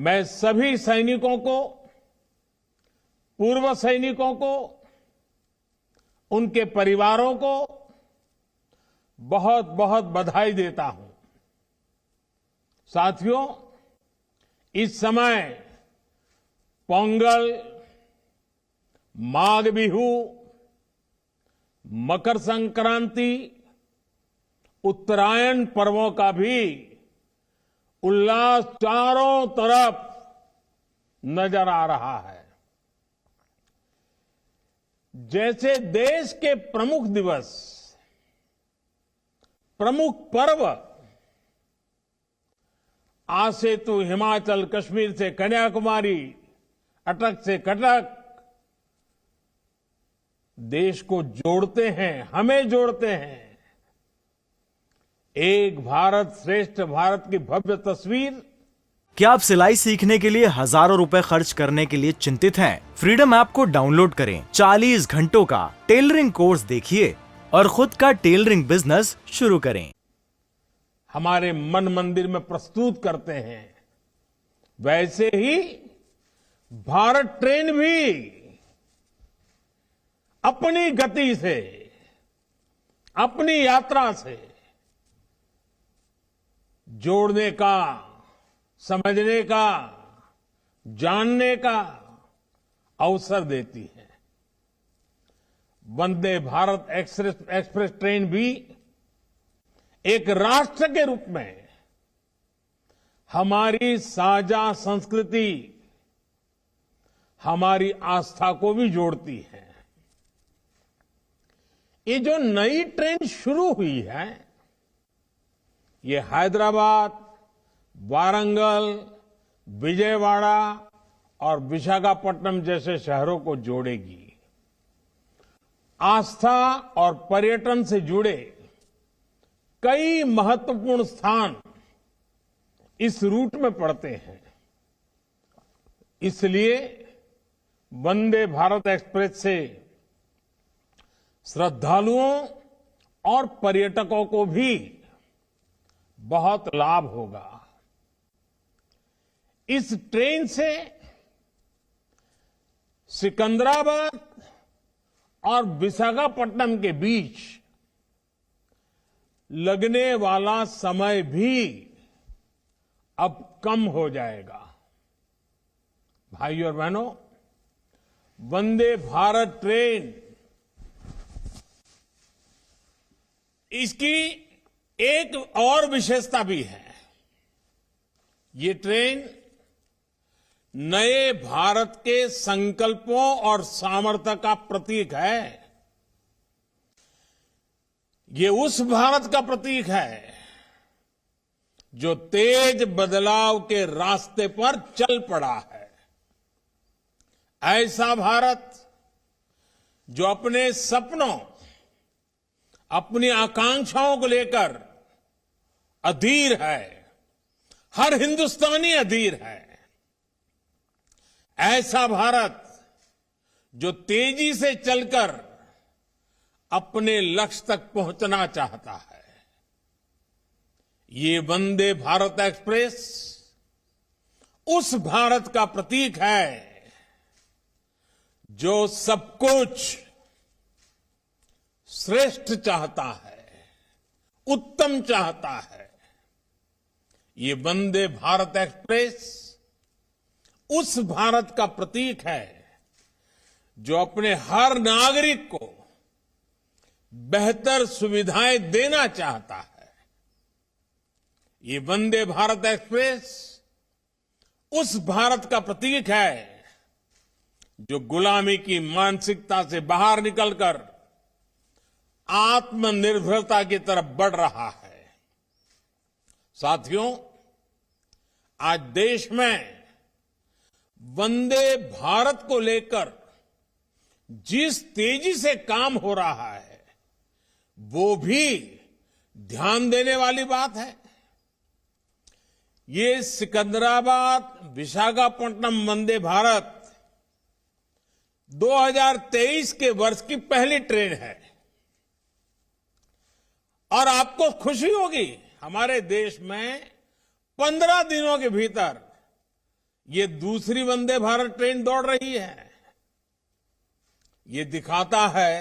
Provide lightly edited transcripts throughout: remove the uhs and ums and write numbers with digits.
मैं सभी सैनिकों को, पूर्व सैनिकों को, उनके परिवारों को बहुत बहुत बधाई देता हूं। साथियों, इस समय पोंगल, माघ बिहू, मकर संक्रांति, उत्तरायण पर्वों का भी उल्लास चारों तरफ नजर आ रहा है। जैसे देश के प्रमुख दिवस, प्रमुख पर्व आज से तो हिमाचल, कश्मीर से कन्याकुमारी, अटक से कटक देश को जोड़ते हैं, हमें जोड़ते हैं। एक भारत श्रेष्ठ भारत की भव्य तस्वीर। क्या आप सिलाई सीखने के लिए हजारों रुपए खर्च करने के लिए चिंतित हैं? फ्रीडम ऐप को डाउनलोड करें, 40 घंटों का टेलरिंग कोर्स देखिए और खुद का टेलरिंग बिजनेस शुरू करें। हमारे मन मंदिर में प्रस्तुत करते हैं, वैसे ही भारत ट्रेन भी अपनी गति से, अपनी यात्रा से जोड़ने का, समझने का, जानने का अवसर देती है। वंदे भारत एक्सप्रेस ट्रेन भी एक राष्ट्र के रूप में हमारी साझा संस्कृति, हमारी आस्था को भी जोड़ती है। ये जो नई ट्रेन शुरू हुई है, ये हैदराबाद, वारंगल, विजयवाड़ा और विशाखापट्टनम जैसे शहरों को जोड़ेगी। आस्था और पर्यटन से जुड़े कई महत्वपूर्ण स्थान इस रूट में पड़ते हैं। इसलिए वंदे भारत एक्सप्रेस से श्रद्धालुओं और पर्यटकों को भी बहुत लाभ होगा। इस ट्रेन से सिकंदराबाद और विशाखापट्टनम के बीच लगने वाला समय भी अब कम हो जाएगा। भाइयों और बहनों, वंदे भारत ट्रेन इसकी एक और विशेषता भी है। ये ट्रेन नए भारत के संकल्पों और सामर्थ्य का प्रतीक है। ये उस भारत का प्रतीक है जो तेज बदलाव के रास्ते पर चल पड़ा है। ऐसा भारत जो अपने सपनों, अपनी आकांक्षाओं को लेकर अधीर है। हर हिंदुस्तानी अधीर है। ऐसा भारत जो तेजी से चलकर अपने लक्ष्य तक पहुंचना चाहता है। ये वंदे भारत एक्सप्रेस उस भारत का प्रतीक है जो सब कुछ श्रेष्ठ चाहता है, उत्तम चाहता है। ये वंदे भारत एक्सप्रेस उस भारत का प्रतीक है जो अपने हर नागरिक को बेहतर सुविधाएं देना चाहता है। ये वंदे भारत एक्सप्रेस उस भारत का प्रतीक है जो गुलामी की मानसिकता से बाहर निकलकर आत्मनिर्भरता की तरफ बढ़ रहा है। साथियों, आज देश में वंदे भारत को लेकर जिस तेजी से काम हो रहा है, वो भी ध्यान देने वाली बात है। ये सिकंदराबाद विशाखापट्टनम वंदे भारत 2023 के वर्ष की पहली ट्रेन है। और आपको खुशी होगी, हमारे देश में 15 दिनों के भीतर ये दूसरी वंदे भारत ट्रेन दौड़ रही है। ये दिखाता है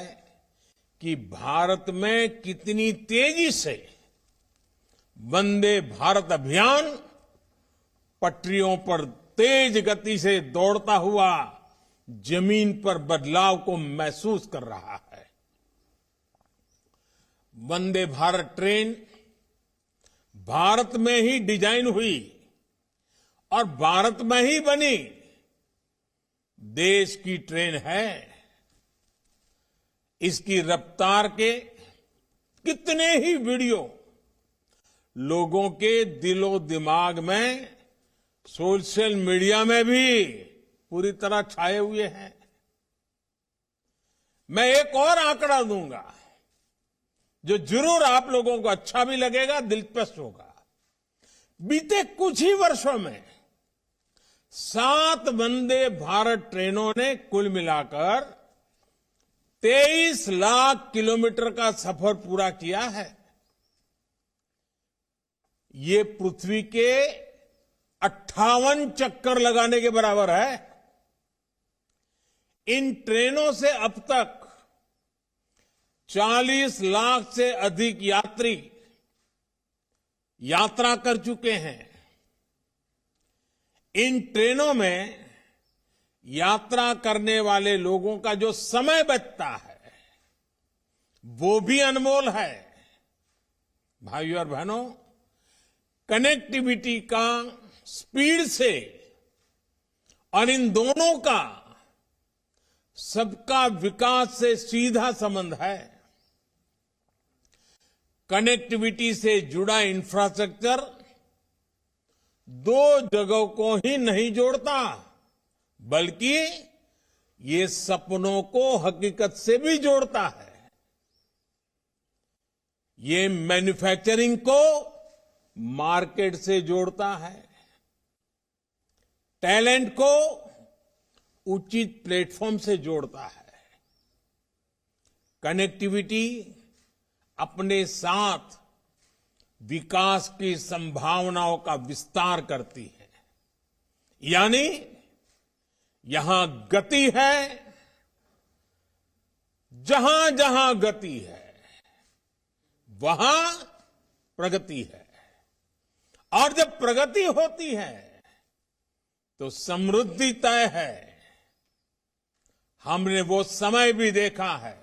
कि भारत में कितनी तेजी से वंदे भारत अभियान पटरियों पर तेज गति से दौड़ता हुआ जमीन पर बदलाव को महसूस कर रहा है। वंदे भारत ट्रेन भारत में ही डिजाइन हुई और भारत में ही बनी देश की ट्रेन है। इसकी रफ्तार के कितने ही वीडियो लोगों के दिलो दिमाग में, सोशल मीडिया में भी पूरी तरह छाए हुए हैं। मैं एक और आंकड़ा दूंगा जो जरूर आप लोगों को अच्छा भी लगेगा, दिलचस्प होगा। बीते कुछ ही वर्षों में 7 वंदे भारत ट्रेनों ने कुल मिलाकर 23 लाख किलोमीटर का सफर पूरा किया है। ये पृथ्वी के 58 चक्कर लगाने के बराबर है। इन ट्रेनों से अब तक 40 लाख से अधिक यात्री यात्रा कर चुके हैं। इन ट्रेनों में यात्रा करने वाले लोगों का जो समय बचता है वो भी अनमोल है। भाइयों और बहनों, कनेक्टिविटी का स्पीड से और इन दोनों का सबका विकास से सीधा संबंध है। कनेक्टिविटी से जुड़ा इंफ्रास्ट्रक्चर 2 जगहों को ही नहीं जोड़ता, बल्कि ये सपनों को हकीकत से भी जोड़ता है। ये मैन्युफैक्चरिंग को मार्केट से जोड़ता है, टैलेंट को उचित प्लेटफॉर्म से जोड़ता है। कनेक्टिविटी अपने साथ विकास की संभावनाओं का विस्तार करती है। यानी यहां गति है, जहां जहां गति है वहां प्रगति है, और जब प्रगति होती है तो समृद्धि तय है। हमने वो समय भी देखा है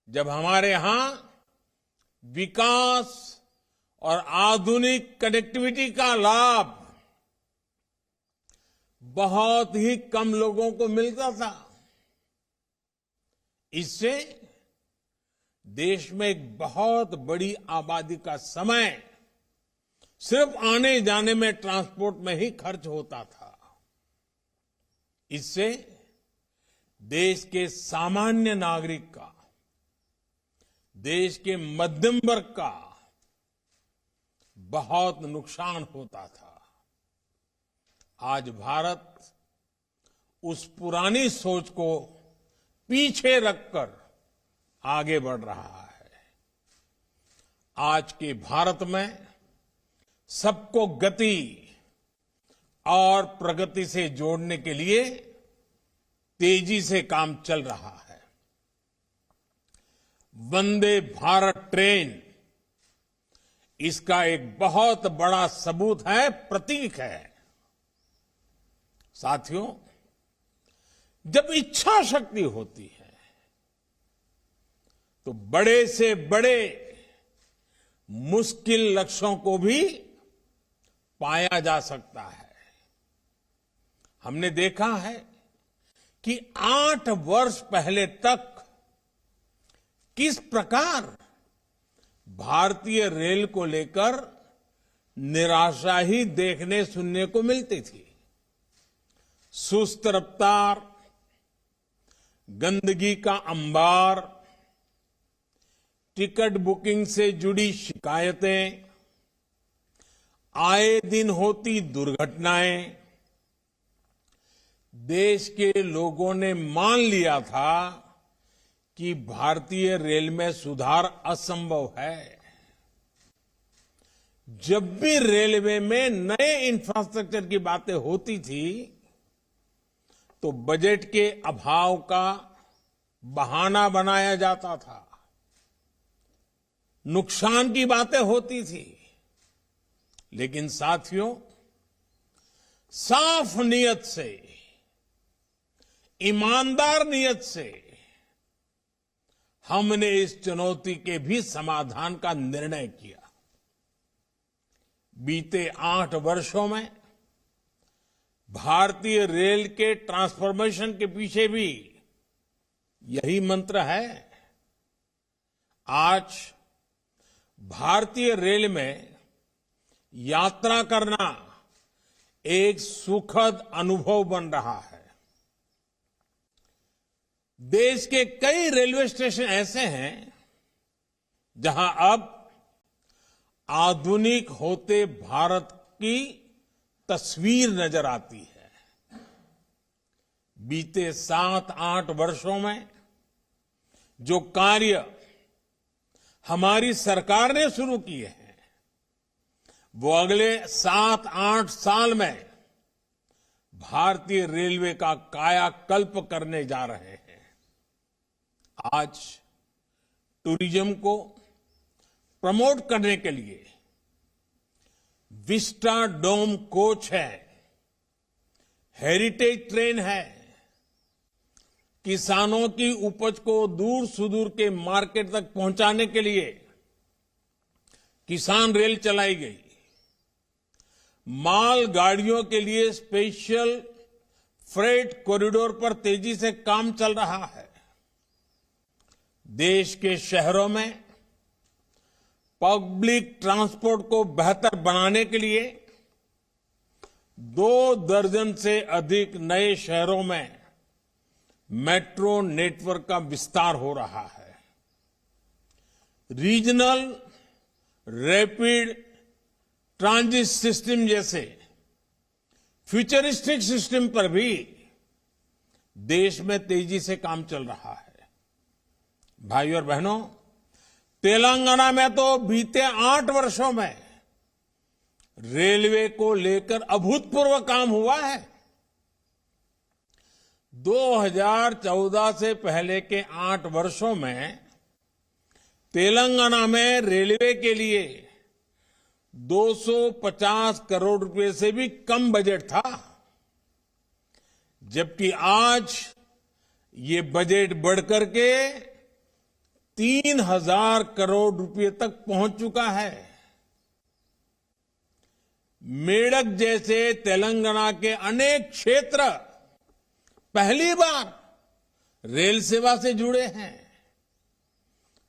जब हमारे यहां विकास और आधुनिक कनेक्टिविटी का लाभ बहुत ही कम लोगों को मिलता था। इससे देश में एक बहुत बड़ी आबादी का समय सिर्फ आने जाने में, ट्रांसपोर्ट में ही खर्च होता था। इससे देश के सामान्य नागरिक का, देश के मध्यम वर्ग का बहुत नुकसान होता था। आज भारत उस पुरानी सोच को पीछे रखकर आगे बढ़ रहा है। आज के भारत में सबको गति और प्रगति से जोड़ने के लिए तेजी से काम चल रहा है। वंदे भारत ट्रेन इसका एक बहुत बड़ा सबूत है, प्रतीक है। साथियों, जब इच्छा शक्ति होती है तो बड़े से बड़े मुश्किल लक्ष्यों को भी पाया जा सकता है। हमने देखा है कि 8 वर्ष पहले तक किस प्रकार भारतीय रेल को लेकर निराशा ही देखने सुनने को मिलती थी। सुस्त रफ्तार, गंदगी का अंबार, टिकट बुकिंग से जुड़ी शिकायतें, आए दिन होती दुर्घटनाएं। देश के लोगों ने मान लिया था कि भारतीय रेल में सुधार असंभव है। जब भी रेलवे में नए इंफ्रास्ट्रक्चर की बातें होती थी तो बजट के अभाव का बहाना बनाया जाता था, नुकसान की बातें होती थी। लेकिन साथियों, साफ नीयत से, ईमानदार नीयत से हमने इस चुनौती के भी समाधान का निर्णय किया। बीते 8 वर्षों में भारतीय रेल के ट्रांसफॉर्मेशन के पीछे भी यही मंत्र है। आज भारतीय रेल में यात्रा करना एक सुखद अनुभव बन रहा है। देश के कई रेलवे स्टेशन ऐसे हैं जहां अब आधुनिक होते भारत की तस्वीर नजर आती है। बीते 7-8 वर्षों में जो कार्य हमारी सरकार ने शुरू किए हैं, वो अगले 7-8 साल में भारतीय रेलवे का कायाकल्प करने जा रहे हैं। आज टूरिज्म को प्रमोट करने के लिए विस्टा डोम कोच है, हेरिटेज ट्रेन है, किसानों की उपज को दूर सुदूर के मार्केट तक पहुंचाने के लिए किसान रेल चलाई गई, माल गाड़ियों के लिए स्पेशल फ्रेट कॉरिडोर पर तेजी से काम चल रहा है। देश के शहरों में पब्लिक ट्रांसपोर्ट को बेहतर बनाने के लिए 2 दर्जन से अधिक नए शहरों में मेट्रो नेटवर्क का विस्तार हो रहा है। रीजनल रैपिड ट्रांजिट सिस्टम जैसे फ्यूचरिस्टिक सिस्टम पर भी देश में तेजी से काम चल रहा है। भाइयों और बहनों, तेलंगाना में तो बीते 8 वर्षों में रेलवे को लेकर अभूतपूर्व काम हुआ है। 2014 से पहले के 8 वर्षों में तेलंगाना में रेलवे के लिए 250 करोड़ रुपए से भी कम बजट था, जबकि आज ये बजट बढ़कर के 3000 करोड़ रुपए तक पहुंच चुका है। मेडक जैसे तेलंगाना के अनेक क्षेत्र पहली बार रेल सेवा से जुड़े हैं।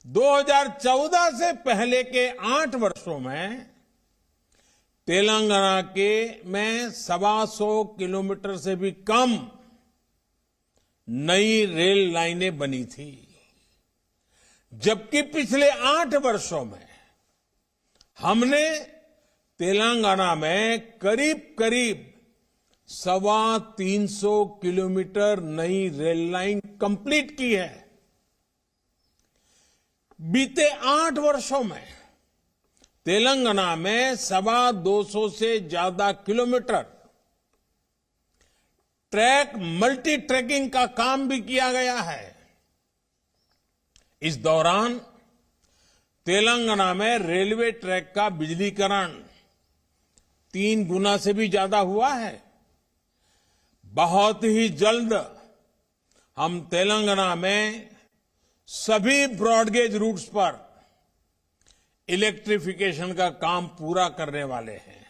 2014 से पहले के 8 वर्षों में तेलंगाना के में 125 किलोमीटर से भी कम नई रेल लाइनें बनी थी, जबकि पिछले 8 वर्षों में हमने तेलंगाना में करीब 350 किलोमीटर नई रेल लाइन कंप्लीट की है। बीते 8 वर्षों में तेलंगाना में 250 से ज्यादा किलोमीटर ट्रैक मल्टी ट्रैकिंग का काम भी किया गया है। इस दौरान तेलंगाना में रेलवे ट्रैक का बिजलीकरण 3 गुना से भी ज्यादा हुआ है। बहुत ही जल्द हम तेलंगाना में सभी ब्रॉडगेज रूट्स पर इलेक्ट्रिफिकेशन का काम पूरा करने वाले हैं।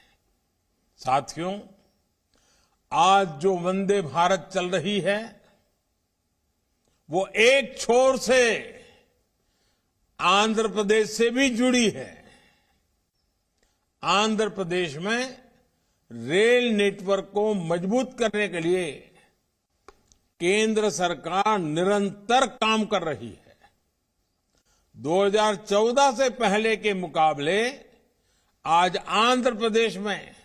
साथियों, आज जो वंदे भारत चल रही है, वो एक छोर से आंध्र प्रदेश से भी जुड़ी है। आंध्र प्रदेश में रेल नेटवर्क को मजबूत करने के लिए केंद्र सरकार निरंतर काम कर रही है। 2014 से पहले के मुकाबले आज आंध्र प्रदेश में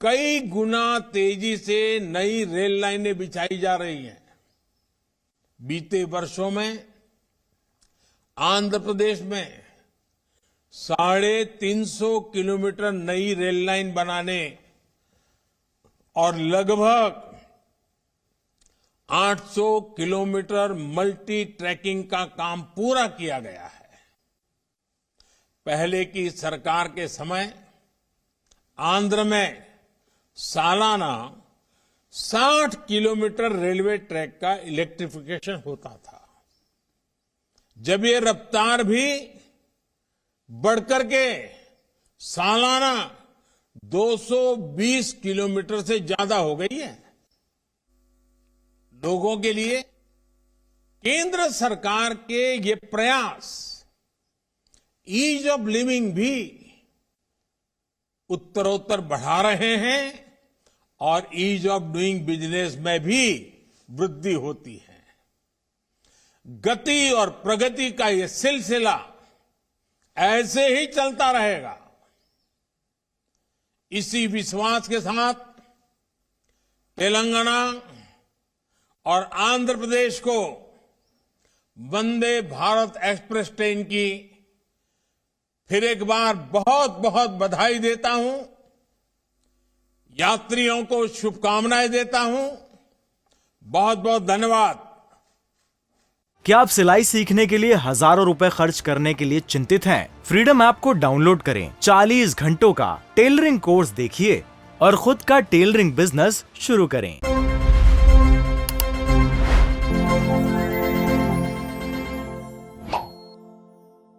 कई गुना तेजी से नई रेल लाइनें बिछाई जा रही हैं। बीते वर्षों में आंध्र प्रदेश में 350 किलोमीटर नई रेल लाइन बनाने और लगभग 800 किलोमीटर मल्टी ट्रैकिंग का काम पूरा किया गया है। पहले की सरकार के समय आंध्र में सालाना 60 किलोमीटर रेलवे ट्रैक का इलेक्ट्रिफिकेशन होता था। जब ये रफ्तार भी बढ़कर के सालाना 220 किलोमीटर से ज्यादा हो गई है। लोगों के लिए केंद्र सरकार के ये प्रयास ईज ऑफ लिविंग भी उत्तरोत्तर बढ़ा रहे हैं और ईज ऑफ डूइंग बिजनेस में भी वृद्धि होती है। गति और प्रगति का ये सिलसिला ऐसे ही चलता रहेगा। इसी विश्वास के साथ तेलंगाना और आंध्र प्रदेश को वंदे भारत एक्सप्रेस ट्रेन की फिर एक बार बहुत बहुत बधाई देता हूं, यात्रियों को शुभकामनाएं देता हूं। बहुत बहुत धन्यवाद। क्या आप सिलाई सीखने के लिए हजारों रुपए खर्च करने के लिए चिंतित हैं? फ्रीडम ऐप को डाउनलोड करें, 40 घंटों का टेलरिंग कोर्स देखिए और खुद का टेलरिंग बिजनेस शुरू करें।